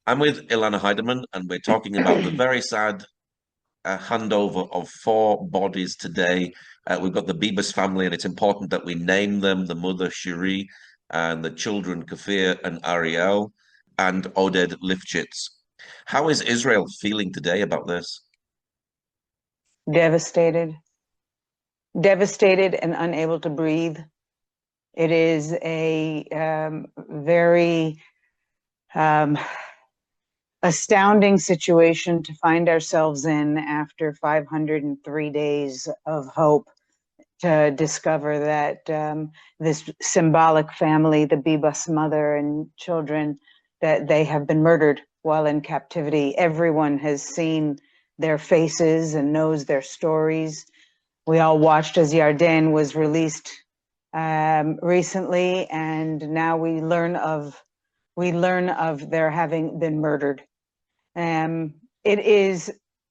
I'm with Elana Heideman, and we're talking about the very sad handover of four bodies today. We've got the Bebas family, and it's important that we name them: the mother Shiri, and the children Kafir and Ariel, and Oded Lifshitz. How is Israel feeling today about this? Devastated, devastated and unable to breathe. It is a very astounding situation to find ourselves in after 503 days of hope, to discover that this symbolic family, the Bebas mother and children, that they have been murdered while in captivity. Everyone has seen their faces and knows their stories. We all watched as Yarden was released recently, and now we learn of their having been murdered.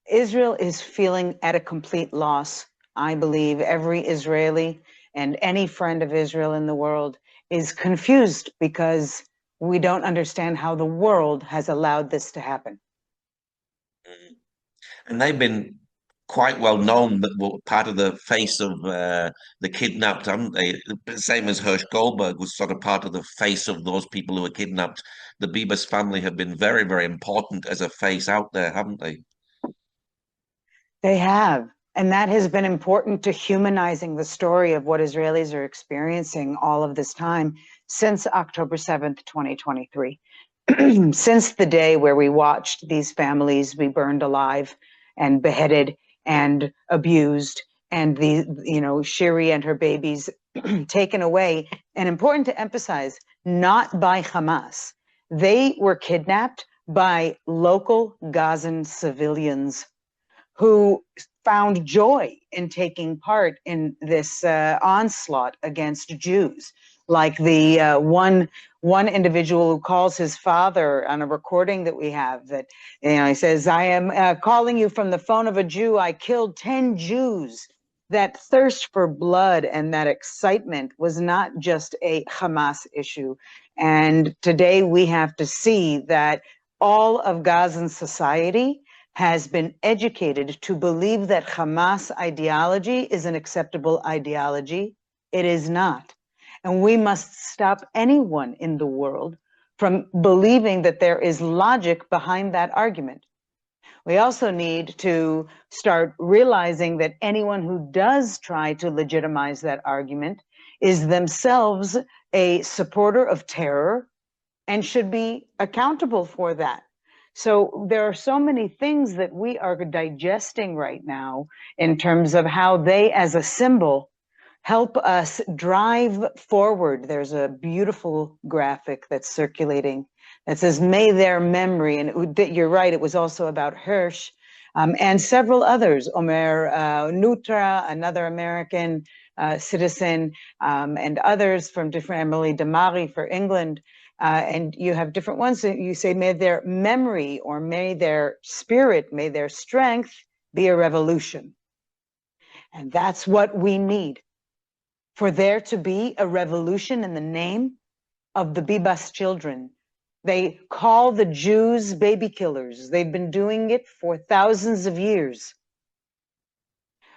Israel is feeling at a complete loss. I believe every Israeli and any friend of Israel in the world is confused because we don't understand how the world has allowed this to happen. And they've been quite well known that were part of the face of the kidnapped, haven't they? Same as Hirsch Goldberg was sort of part of the face of those people who were kidnapped. The Bebas family have been very, very important as a face out there, haven't they? They have. And that has been important to humanizing the story of what Israelis are experiencing all of this time since October 7th, 2023. Since the day where we watched these families be burned alive and beheaded and abused, and Shiri and her babies taken away. And important to emphasize, not by Hamas. They were kidnapped by local Gazan civilians who found joy in taking part in this onslaught against Jews. Like the one individual who calls his father on a recording that we have, that he says, "I am calling you from the phone of a Jew. I killed 10 Jews." That thirst for blood and that excitement was not just a Hamas issue. And today we have to see that all of Gazan society has been educated to believe that Hamas ideology is an acceptable ideology. It is not. And we must stop anyone in the world from believing that there is logic behind that argument. We also need to start realizing that anyone who does try to legitimize that argument is themselves a supporter of terror and should be accountable for that. So there are so many things that we are digesting right now in terms of how they, as a symbol, help us drive forward. There's a beautiful graphic that's circulating that says, "May their memory," and you're right, it was also about Hirsch and several others, Omer Nutra, another American citizen, and others from different, Emily Damari for England. And you have different ones that you say, "May their memory," or "May their spirit, may their strength be a revolution." And that's what we need. For there to be a revolution in the name of the Bebas children. They call the Jews baby killers. They've been doing it for thousands of years.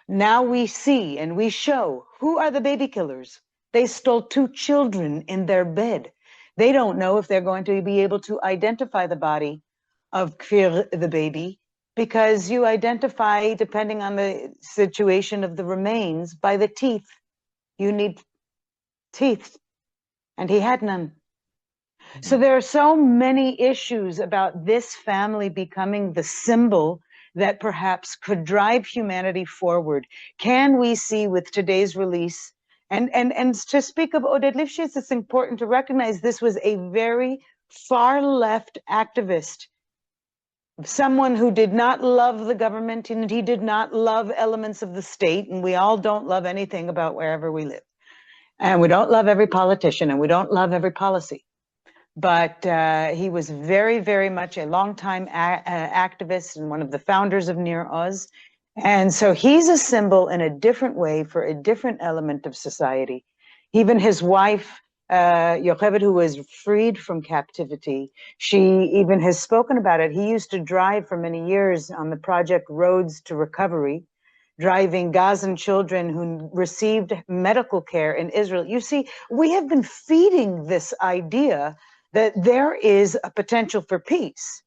Now we see and we show who are the baby killers. They stole 2 children in their bed. They don't know if they're going to be able to identify the body of Kfir, the baby, because you identify, depending on the situation of the remains, by the teeth. You need teeth, and he had none. So there are so many issues about this family becoming the symbol that perhaps could drive humanity forward. Can we see with today's release, and to speak of Oded Lifshitz, it's important to recognize this was a very far left activist, someone who did not love the government, and he did not love elements of the state, and we all don't love anything about wherever we live. And we don't love every politician, and we don't love every policy. But he was very, very much a longtime activist and one of the founders of Nir Oz. And so he's a symbol in a different way for a different element of society. Even his wife Yocheved, who was freed from captivity, she even has spoken about it. He used to drive for many years on the project Roads to Recovery, driving Gazan children who received medical care in Israel. You see, we have been feeding this idea that there is a potential for peace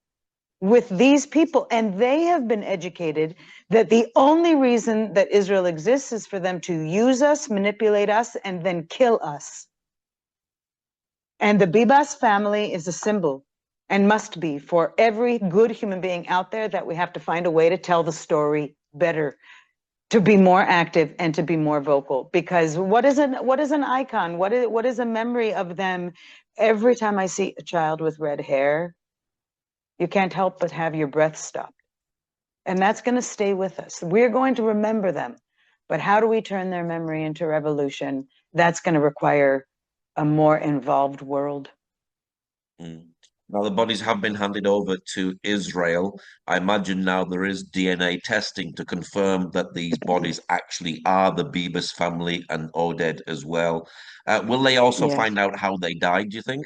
with these people, and they have been educated that the only reason that Israel exists is for them to use us, manipulate us, and then kill us. And the Bebas family is a symbol, and must be, for every good human being out there, that we have to find a way to tell the story better, to be more active and to be more vocal. Because what is an icon? What is a memory of them? Every time I see a child with red hair, you can't help but have your breath stopped. And that's going to stay with us. We're going to remember them. But how do we turn their memory into revolution? That's going to require a more involved world. Mm. Now, the bodies have been handed over to Israel. I imagine now there is DNA testing to confirm that these bodies actually are the Bebas family and Oded as well. Will they also Yes. find out how they died, do you think?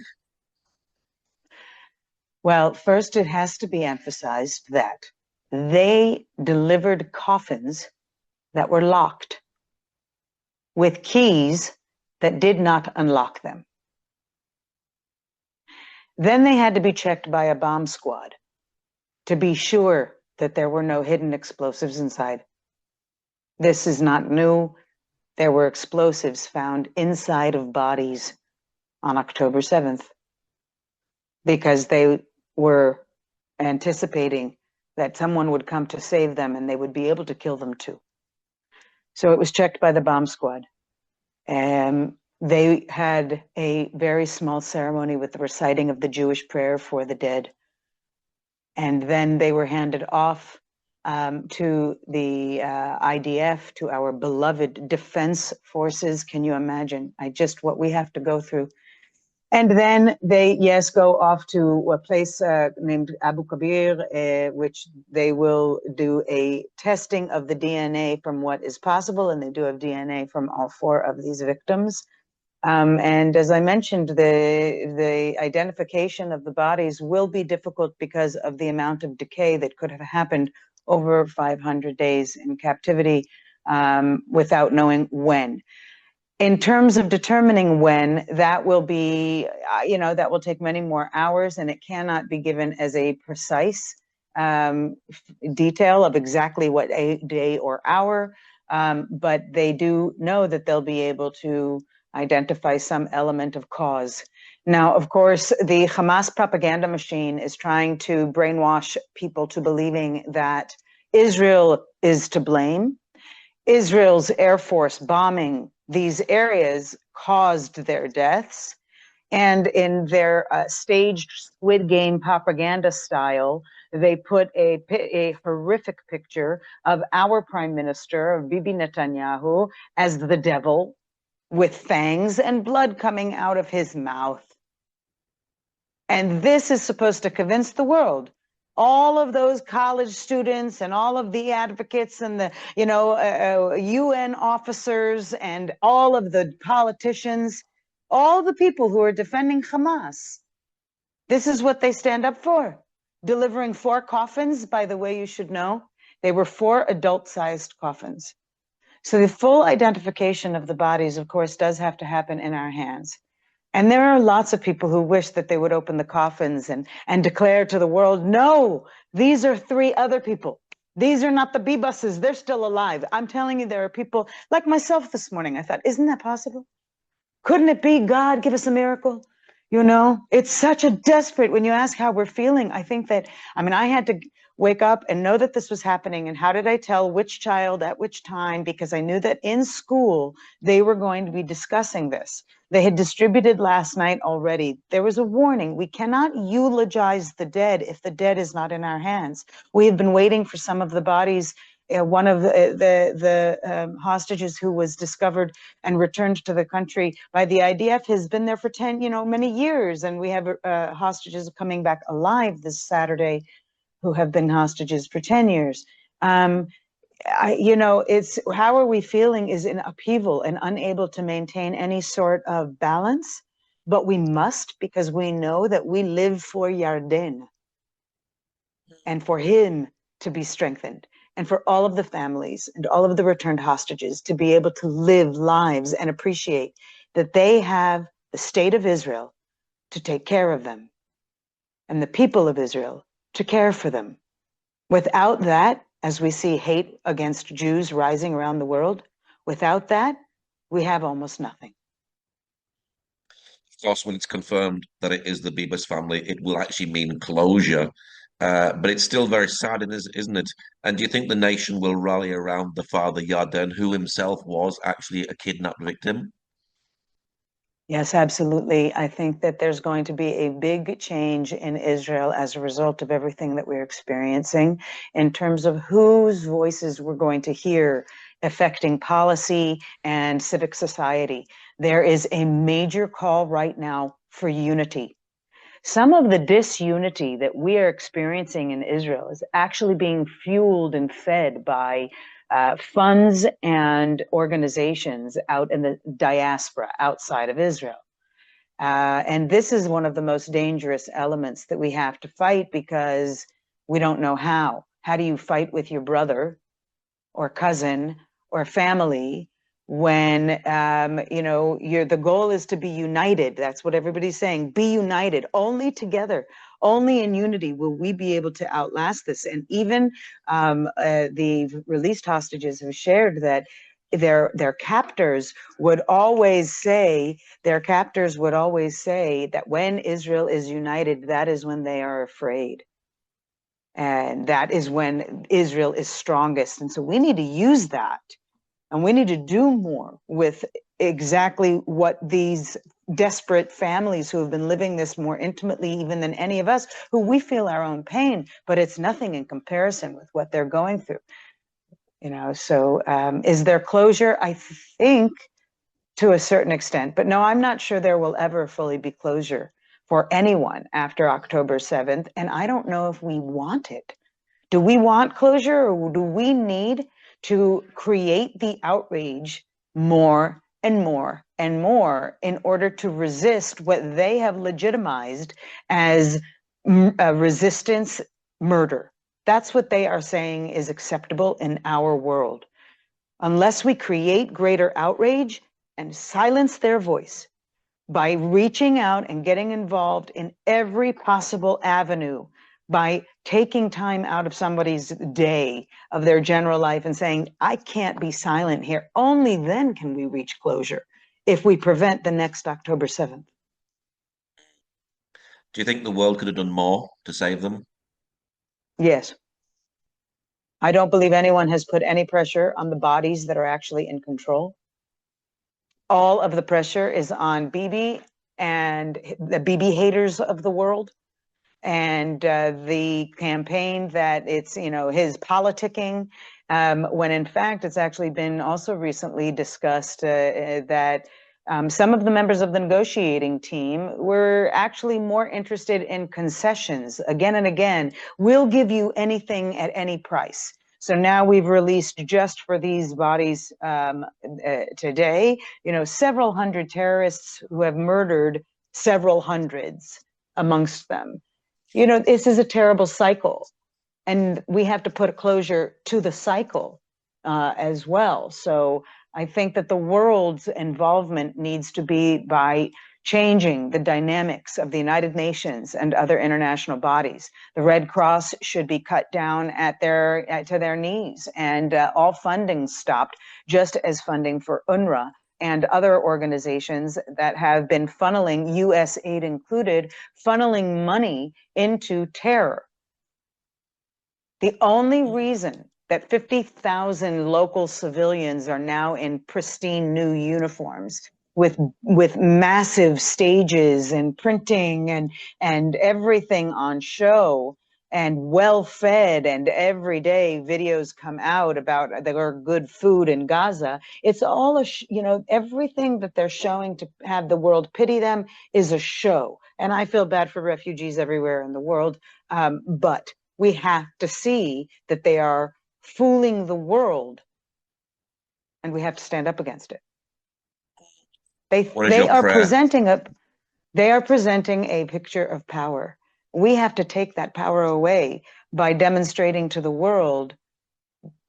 Well, first, it has to be emphasized that they delivered coffins that were locked with keys that did not unlock them. Then they had to be checked by a bomb squad to be sure that there were no hidden explosives inside. This is not new. There were explosives found inside of bodies on October 7th because they were anticipating that someone would come to save them and they would be able to kill them too. So it was checked by the bomb squad. And they had a very small ceremony with the reciting of the Jewish prayer for the dead. And then they were handed off to the IDF, to our beloved defense forces. Can you imagine? What we have to go through. And then they, yes, go off to a place named Abu Kabir, which they will do a testing of the DNA from what is possible, and they do have DNA from all 4 of these victims. And as I mentioned, the identification of the bodies will be difficult because of the amount of decay that could have happened over 500 days in captivity without knowing when. In terms of determining when, that will be, that will take many more hours, and it cannot be given as a precise detail of exactly what day or hour, but they do know that they'll be able to identify some element of cause. Now, of course, the Hamas propaganda machine is trying to brainwash people to believing that Israel is to blame. Israel's Air Force bombing these areas caused their deaths. And in their staged Squid Game propaganda style, they put a horrific picture of our prime minister, Bibi Netanyahu, as the devil with fangs and blood coming out of his mouth. And this is supposed to convince the world. All of those college students and all of the advocates and the UN officers and all of the politicians, all the people who are defending Hamas, this is what they stand up for. Delivering 4 coffins, by the way, you should know, they were 4 adult-sized coffins. So the full identification of the bodies, of course, does have to happen in our hands. And there are lots of people who wish that they would open the coffins and declare to the world, no, these are 3 other people. These are not the Bebases. They're still alive. I'm telling you, there are people like myself this morning. I thought, isn't that possible? Couldn't it be God give us a miracle? It's such a desperate, when you ask how we're feeling, I think that, I had to wake up and know that this was happening. And how did I tell which child at which time? Because I knew that in school, they were going to be discussing this. They had distributed last night already. There was a warning. We cannot eulogize the dead if the dead is not in our hands. We have been waiting for some of the bodies. One of the hostages who was discovered and returned to the country by the IDF has been there for many years. And we have hostages coming back alive this Saturday who have been hostages for 10 years. It's how are we feeling is in upheaval and unable to maintain any sort of balance. but we must, because we know that we live for Yarden and for him to be strengthened, and for all of the families and all of the returned hostages to be able to live lives and appreciate that they have the state of Israel to take care of them and the people of Israel to care for them. Without that, as we see hate against Jews rising around the world, without that, we have almost nothing. Of course, when it's confirmed that it is the Bebas family, it will actually mean closure. But it's still very sad, isn't it? And do you think the nation will rally around the father Yarden, who himself was actually a kidnapped victim? Yes, absolutely. I think that there's going to be a big change in Israel as a result of everything that we're experiencing in terms of whose voices we're going to hear affecting policy and civic society. There is a major call right now for unity. Some of the disunity that we are experiencing in Israel is actually being fueled and fed by funds and organizations out in the diaspora outside of Israel. And this is one of the most dangerous elements that we have to fight, because we don't know how. How do you fight with your brother or cousin or family when the goal is to be united? That's what everybody's saying. Be united. Only together, only in unity will we be able to outlast this. And even the released hostages have shared that their captors would always say that when Israel is united, that is when they are afraid. And that is when Israel is strongest. And so we need to use that. And we need to do more with exactly what these desperate families who have been living this more intimately even than any of us, who we feel our own pain, but it's nothing in comparison with what they're going through. So is there closure? I think to a certain extent, but no, I'm not sure there will ever fully be closure for anyone after October 7th. And I don't know if we want it. Do we want closure, or do we need to create the outrage more and more and more in order to resist what they have legitimized as resistance murder? That's what they are saying is acceptable in our world. Unless we create greater outrage and silence their voice by reaching out and getting involved in every possible avenue, by taking time out of somebody's day, of their general life, and saying, I can't be silent here, only then can we reach closure, if we prevent the next October 7th. Do you think the world could have done more to save them? Yes. I don't believe anyone has put any pressure on the bodies that are actually in control. All of the pressure is on Bibi and the Bibi haters of the world, and the campaign that it's, his politicking, when in fact it's actually been also recently discussed that some of the members of the negotiating team were actually more interested in concessions. Again and again, we'll give you anything at any price. So now we've released, just for these bodies today, several hundred terrorists who have murdered several hundreds amongst them. This is a terrible cycle, and we have to put a closure to the cycle as well. So I think that the world's involvement needs to be by changing the dynamics of the United Nations and other international bodies. The Red Cross should be cut down to their knees, and all funding stopped, just as funding for UNRWA and other organizations that have been funneling, US aid included, funneling money into terror. The only reason that 50,000 local civilians are now in pristine new uniforms with massive stages and printing and everything on show and well-fed, and every day videos come out about there are good food in Gaza. It's all everything that they're showing to have the world pity them is a show. And I feel bad for refugees everywhere in the world, but we have to see that they are fooling the world, and we have to stand up against it. They are presenting a They are presenting a picture of power. We have to take that power away by demonstrating to the world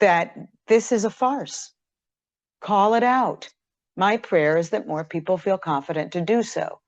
that this is a farce. Call it out. My prayer is that more people feel confident to do so.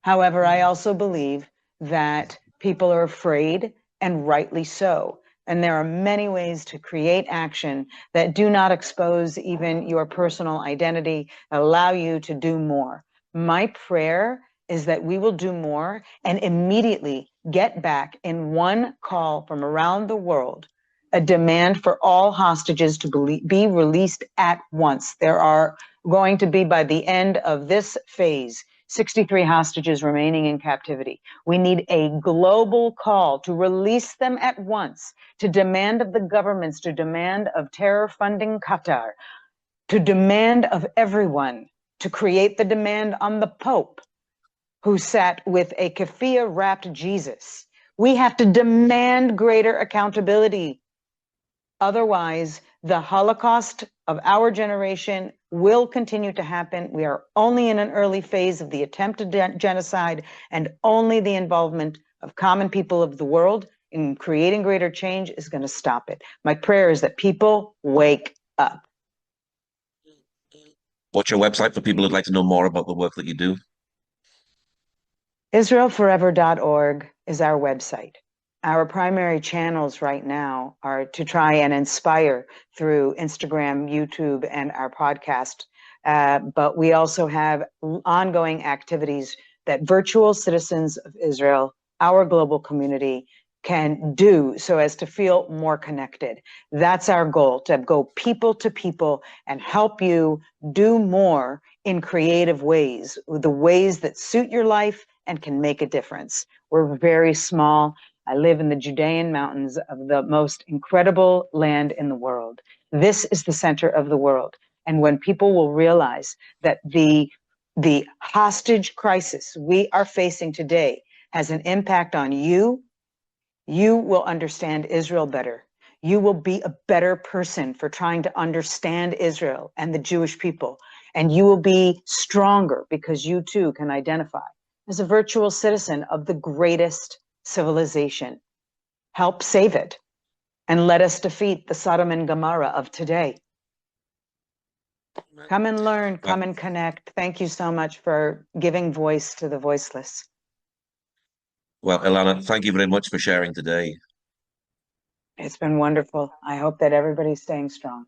However, I also believe that people are afraid, and rightly so. And there are many ways to create action that do not expose even your personal identity, allow you to do more. My prayer is that we will do more and immediately get back in one call from around the world a demand for all hostages to be released at once. There are going to be, by the end of this phase, 63 hostages remaining in captivity. We need a global call to release them at once, to demand of the governments, to demand of terror funding Qatar, to demand of everyone, to create the demand on the Pope, who sat with a keffiyeh wrapped Jesus. We have to demand greater accountability. Otherwise, the Holocaust of our generation will continue to happen. We are only in an early phase of the attempted genocide, and only the involvement of common people of the world in creating greater change is going to stop it. My prayer is that people wake up. What's your website for people who'd like to know more about the work that you do? IsraelForever.org is our website. Our primary channels right now are to try and inspire through Instagram, YouTube, and our podcast. But we also have ongoing activities that virtual citizens of Israel, our global community, can do so as to feel more connected. That's our goal, to go people to people and help you do more in creative ways, the ways that suit your life and can make a difference. We're very small. I live in the Judean mountains of the most incredible land in the world. This is the center of the world. And when people will realize that the hostage crisis we are facing today has an impact on you, you will understand Israel better. You will be a better person for trying to understand Israel and the Jewish people. And you will be stronger because you too can identify as a virtual citizen of the greatest civilization. Help save it, and let us defeat the Sodom and Gomorrah of today. Come and learn, come and connect. Thank you so much for giving voice to the voiceless. Well, Elana, thank you very much for sharing today. It's been wonderful. I hope that everybody's staying strong.